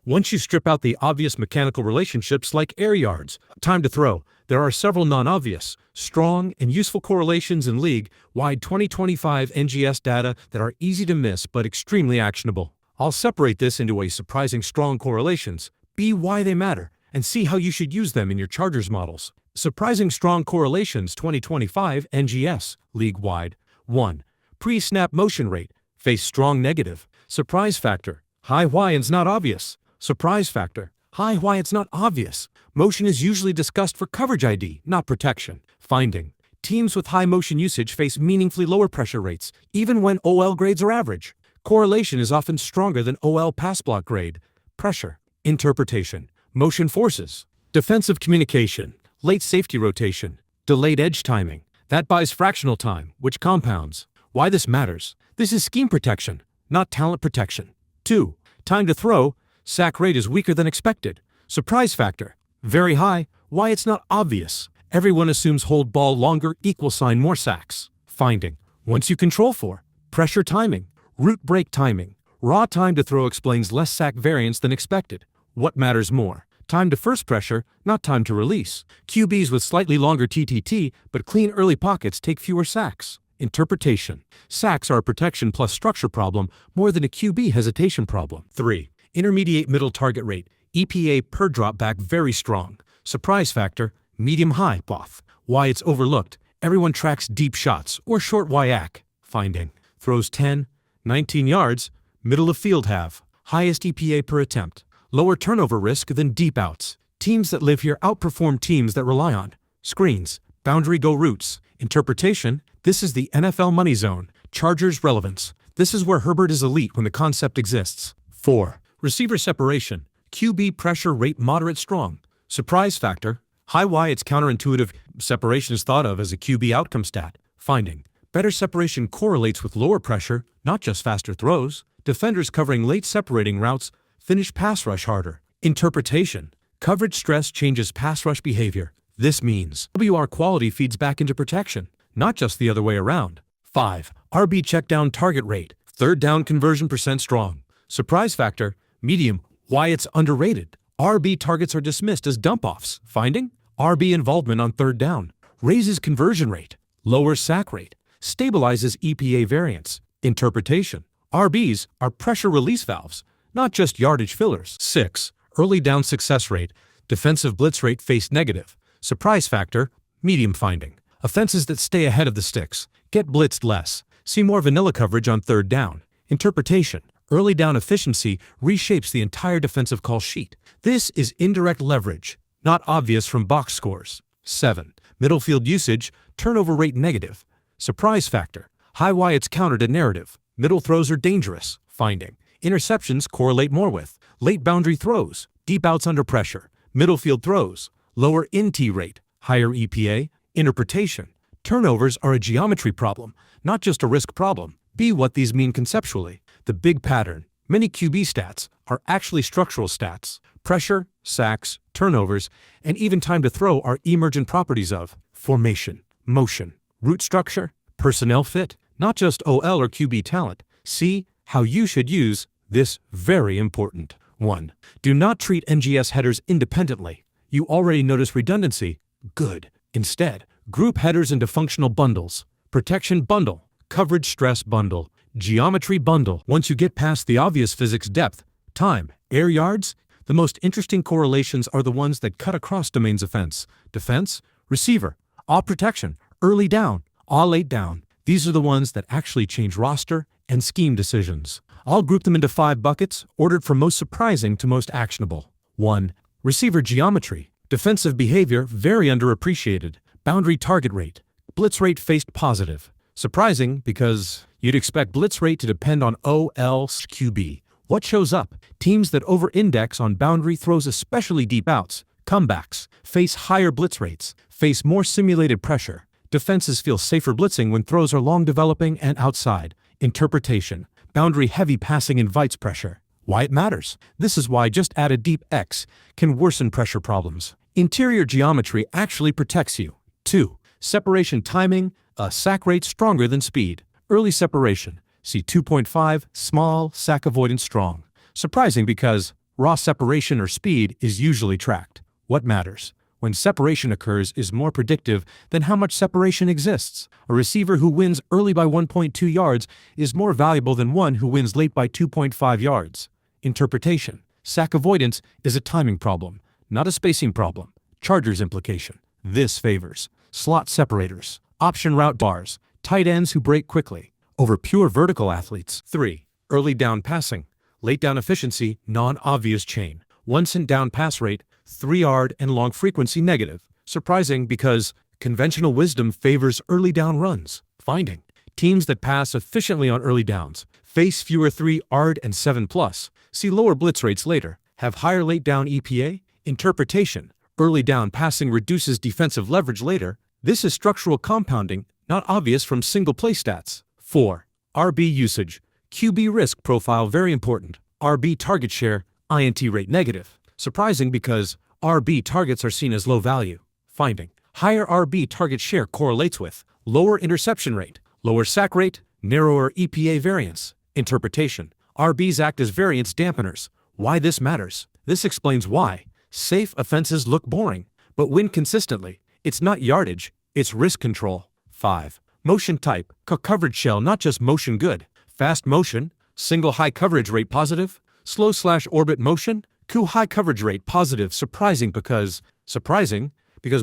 Once you strip out the obvious mechanical relationships like air yards, time to throw, there are several non-obvious, strong, and useful correlations in league-wide 2025 NGS data that are easy to miss but extremely actionable. I'll separate this into a surprising strong correlations, why they matter, and see how you should use them in your Chargers models. Surprising strong correlations 2025 NGS, league-wide. 1. Pre-snap motion rate, face strong negative. Surprise factor, high why it's not obvious. Surprise factor, high why it's not obvious. Motion is usually discussed for coverage ID, not protection. Finding, teams with high motion usage face meaningfully lower pressure rates, even when OL grades are average. Correlation is often stronger than OL pass block grade. Pressure, interpretation, motion forces, defensive communication, late safety rotation, delayed edge timing. That buys fractional time, which compounds. Why this matters? This is scheme protection, not talent protection. 2. Time to throw, sack rate is weaker than expected. Surprise factor, very high, why it's not obvious. Everyone assumes hold ball longer = more sacks. Finding, once you control for, pressure timing, route break timing, raw time to throw explains less sack variance than expected. What matters more? Time to first pressure, not time to release. QBs with slightly longer TTT but clean early pockets take fewer sacks. Interpretation, sacks are a protection plus structure problem more than a QB hesitation problem. 3. Intermediate middle target rate, EPA per drop back very strong. Surprise factor, medium-high both. Why it's overlooked, everyone tracks deep shots or short YAC. Finding, throws 10, 19 yards, middle of field have, highest EPA per attempt, lower turnover risk than deep outs. Teams that live here outperform teams that rely on screens, boundary go routes. Interpretation, this is the NFL money zone. Chargers relevance, this is where Herbert is elite when the concept exists. 4. Receiver separation, QB pressure rate moderate strong. Surprise factor, high why it's counterintuitive. Separation is thought of as a QB outcome stat. Finding, better separation correlates with lower pressure, not just faster throws. Defenders covering late separating routes finish pass rush harder. Interpretation, coverage stress changes pass rush behavior. This means WR quality feeds back into protection, not just the other way around. 5. RB checkdown target rate, third down conversion % strong. Surprise factor, medium, why it's underrated. RB targets are dismissed as dump-offs. Finding, RB involvement on third down raises conversion rate, lowers sack rate, stabilizes EPA variance. Interpretation, RBs are pressure release valves, not just yardage fillers. 6. Early down success rate, defensive blitz rate face negative. Surprise factor, medium. Finding, offenses that stay ahead of the sticks get blitzed less, see more vanilla coverage on third down. Interpretation, early down efficiency reshapes the entire defensive call sheet. This is indirect leverage, not obvious from box scores. 7. Middle field usage, turnover rate negative. Surprise factor, high why it's counter to narrative. Middle throws are dangerous. Finding, interceptions correlate more with late boundary throws, deep outs under pressure. Middle field throws, lower NT rate, higher EPA. Interpretation, turnovers are a geometry problem, not just a risk problem. What these mean conceptually. The big pattern, many QB stats are actually structural stats. Pressure, sacks, turnovers, and even time to throw are emergent properties of formation, motion, route structure, personnel fit, not just OL or QB talent. See how you should use this. Very important. 1. Do not treat NGS headers independently. You already notice redundancy. Good. Instead, group headers into functional bundles. Protection bundle, coverage stress bundle, geometry bundle. Once you get past the obvious physics depth, time, air yards, the most interesting correlations are the ones that cut across domains offense, defense, receiver, all protection, early down, all late down. These are the ones that actually change roster and scheme decisions. I'll group them into 5 buckets, ordered from most surprising to most actionable. 1. Receiver geometry, defensive behavior very underappreciated, boundary target rate, blitz rate faced positive. Surprising because you'd expect blitz rate to depend on OL/QB. What shows up? Teams that over-index on boundary throws, especially deep outs, comebacks, face higher blitz rates, face more simulated pressure. Defenses feel safer blitzing when throws are long developing and outside. Interpretation, boundary-heavy passing invites pressure. Why it matters? This is why just add a deep X can worsen pressure problems. Interior geometry actually protects you. 2. Separation timing, a sack rate stronger than speed. Early separation, see 2.5, small, sack avoidance strong. Surprising because Raw separation or speed is usually tracked. What matters when separation occurs is more predictive than how much separation exists. A receiver who wins early by 1.2 yards is more valuable than one who wins late by 2.5 yards. Interpretation. Sack avoidance is a timing problem, not a spacing problem. Chargers implication. This favors slot separators, option route bars, tight ends who break quickly over pure vertical athletes. 3. Early down passing. Late down efficiency, non-obvious chain. 1 cent down pass rate, 3-yard and long frequency negative. Surprising because conventional wisdom favors early down runs. Finding. Teams that pass efficiently on early downs face fewer 3-yard and 7+, see lower blitz rates later, have higher late down EPA. Interpretation. Early down passing reduces defensive leverage later. This is structural compounding, not obvious from single play stats. 4. RB usage. QB risk profile very important. RB target share, INT rate negative. Surprising because RB targets are seen as low value. Finding. Higher RB target share correlates with lower interception rate, lower sack rate, narrower EPA variance. Interpretation. RBs act as variance dampeners. Why this matters? This explains why safe offenses look boring, but win consistently. It's not yardage, it's risk control. 5. Motion type. Coverage shell, not just motion good. Fast motion, single high coverage rate positive. Slow/orbit motion, high coverage rate positive. Surprising because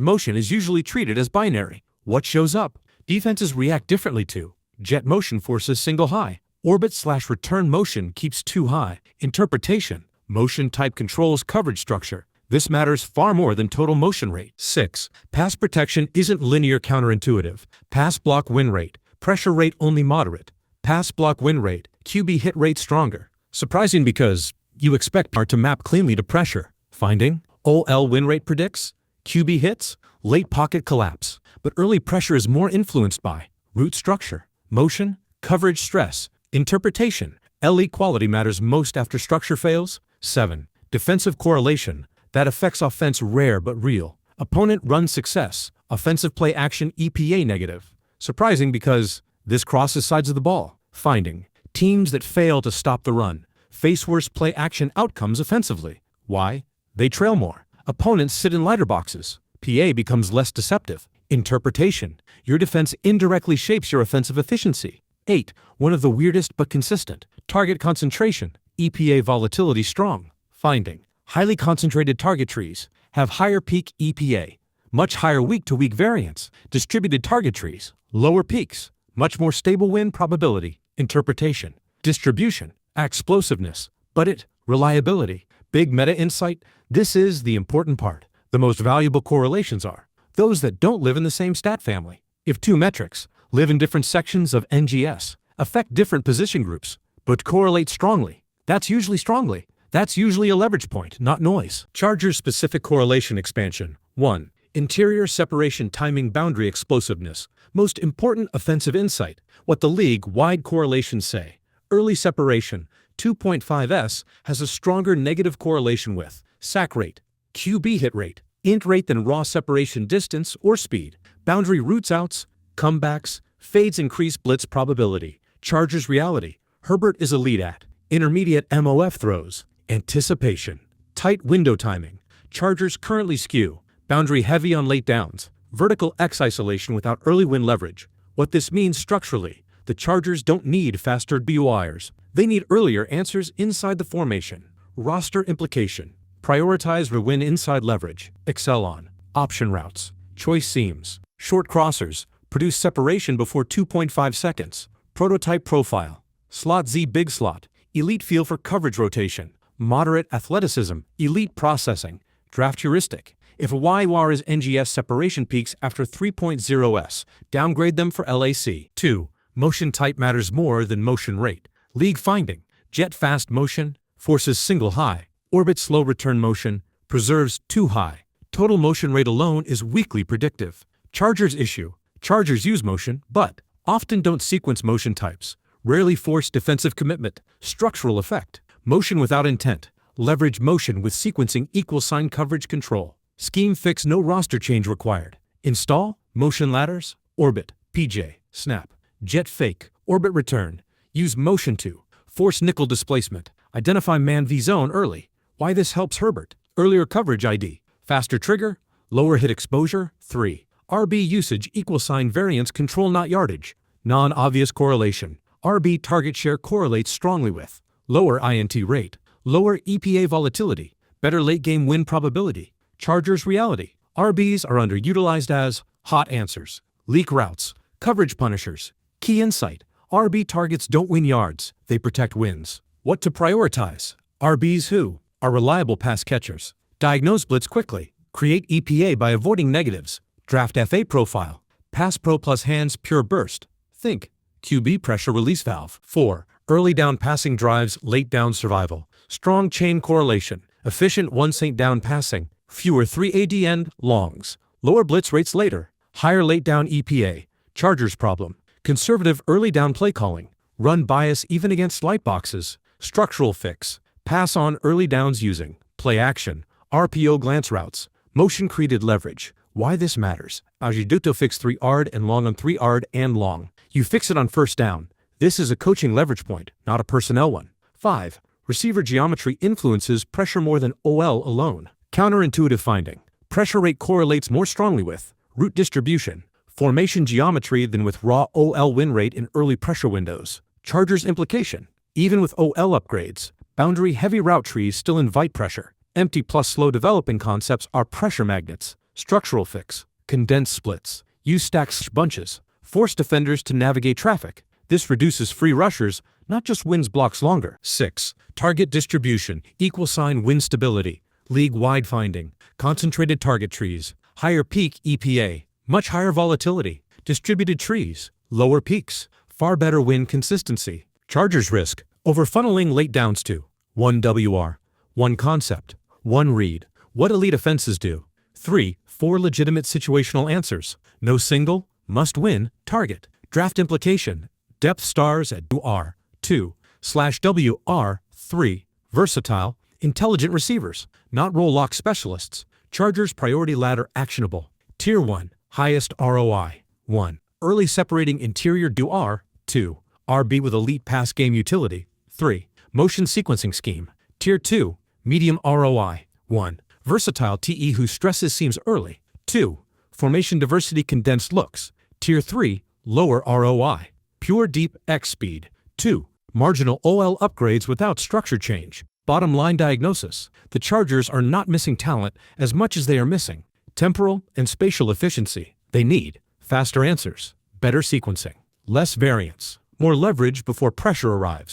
motion is usually treated as binary. What shows up? Defenses react differently to. Jet motion forces single high. Orbit/return motion keeps 2 high. Interpretation. Motion type controls coverage structure. This matters far more than total motion rate. 6. Pass protection isn't linear counterintuitive. Pass block win rate. Pressure rate only moderate. Pass block win rate. QB hit rate stronger. Surprising because you expect PAR to map cleanly to pressure. Finding. OL win rate predicts QB hits, late pocket collapse. But early pressure is more influenced by route structure, motion, coverage stress. Interpretation. LE quality matters most after structure fails. 7. Defensive correlation. That affects offense rare but real. Opponent run success. Offensive play action EPA negative. Surprising because this crosses sides of the ball. Finding. Teams that fail to stop the run face worse play action outcomes offensively. Why? They trail more. Opponents sit in lighter boxes. PA becomes less deceptive. Interpretation. Your defense indirectly shapes your offensive efficiency. 8. One of the weirdest but consistent. Target concentration. EPA volatility strong. Finding. Highly concentrated target trees have higher peak EPA, much higher week-to-week variance. Distributed target trees, lower peaks, much more stable win probability. Interpretation. Distribution. Explosiveness. But reliability. Big meta insight. This is the important part. The most valuable correlations are those that don't live in the same stat family. If 2 metrics live in different sections of NGS, affect different position groups, but correlate strongly, that's usually a leverage point, not noise. Chargers-specific correlation expansion. 1. Interior separation timing boundary explosiveness. Most important offensive insight. What the league-wide correlations say. Early separation, 2.5s, has a stronger negative correlation with sack rate, QB hit rate, int rate than raw separation distance or speed. Boundary routes outs, comebacks, fades increase blitz probability. Chargers reality. Herbert is a lead at. Intermediate MOF throws. Anticipation. Tight window timing. Chargers currently skew. Boundary heavy on late downs. Vertical X isolation without early win leverage. What this means structurally. The Chargers don't need faster BOIers. They need earlier answers inside the formation. Roster implication. Prioritize win inside leverage. Excel on option routes. Choice seams. Short crossers. Produce separation before 2.5 seconds. Prototype profile. Slot Z big slot. Elite feel for coverage rotation. Moderate athleticism, elite processing, draft heuristic. If a YWAR is NGS separation peaks after 3.0s, downgrade them for LAC. 2. Motion type matters more than motion rate. League finding. Jet fast motion forces single high. Orbit slow return motion preserves 2 high. Total motion rate alone is weakly predictive. Chargers issue. Chargers use motion, but often don't sequence motion types. Rarely force defensive commitment. Structural effect. Motion without intent. Leverage motion with sequencing equals sign coverage control. Scheme fix no roster change required. Install, motion ladders, orbit, PJ, snap, jet fake, orbit return. Use motion to force nickel displacement. Identify man v zone early. Why this helps Herbert. Earlier coverage ID. Faster trigger. Lower hit exposure. 3. RB usage =sign variance control not yardage. Non-obvious correlation. RB target share correlates strongly with lower INT rate, lower EPA volatility, better late-game win probability. Chargers reality. RBs are underutilized as hot answers, leak routes, coverage punishers. Key insight. RB targets don't win yards, they protect wins. What to prioritize. RBs who are reliable pass catchers. Diagnose blitz quickly. Create EPA by avoiding negatives. Draft FA profile. Pass pro plus hands pure burst. Think QB pressure release valve. 4. Early down passing drives late down survival. Strong chain correlation. Efficient 1 St. down passing. Fewer 3 AD end longs. Lower blitz rates later. Higher late down EPA. Chargers problem. Conservative early down play calling. Run bias even against light boxes. Structural fix. Pass on early downs using play action. RPO glance routes. Motion created leverage. Why this matters. Ajiduto fix 3 ARD and long on 3 ARD and long. You fix it on first down. This is a coaching leverage point, not a personnel one. 5. Receiver geometry influences pressure more than OL alone. Counterintuitive finding. Pressure rate correlates more strongly with route distribution, formation geometry than with raw OL win rate in early pressure windows. Chargers implication. Even with OL upgrades, boundary heavy route trees still invite pressure. Empty plus slow developing concepts are pressure magnets. Structural fix. Condensed splits. Use stacks bunches. Force defenders to navigate traffic. This reduces free rushers, not just wins blocks longer. 6. Target distribution =sign win stability. League-wide finding. Concentrated target trees. Higher peak EPA. Much higher volatility. Distributed trees. Lower peaks. Far better win consistency. Chargers risk. Over-funneling late downs to 1 WR. 1 concept. 1 read. What elite offenses do. 3. 4 legitimate situational answers. No single, must win, target. Draft implication. Depth stars at WR. 2/WR. 3. Versatile, intelligent receivers, not roll lock specialists. Chargers priority ladder actionable. Tier 1. Highest ROI. 1. Early separating interior WR. 2. RB with elite pass game utility. 3. Motion sequencing scheme. Tier 2. Medium ROI. 1. Versatile TE whose stresses seems early. 2. Formation diversity condensed looks. Tier 3. Lower ROI. Pure deep X speed. 2. Marginal OL upgrades without structure change. Bottom line diagnosis. The Chargers are not missing talent as much as they are missing temporal and spatial efficiency. They need faster answers, better sequencing, less variance, more leverage before pressure arrives.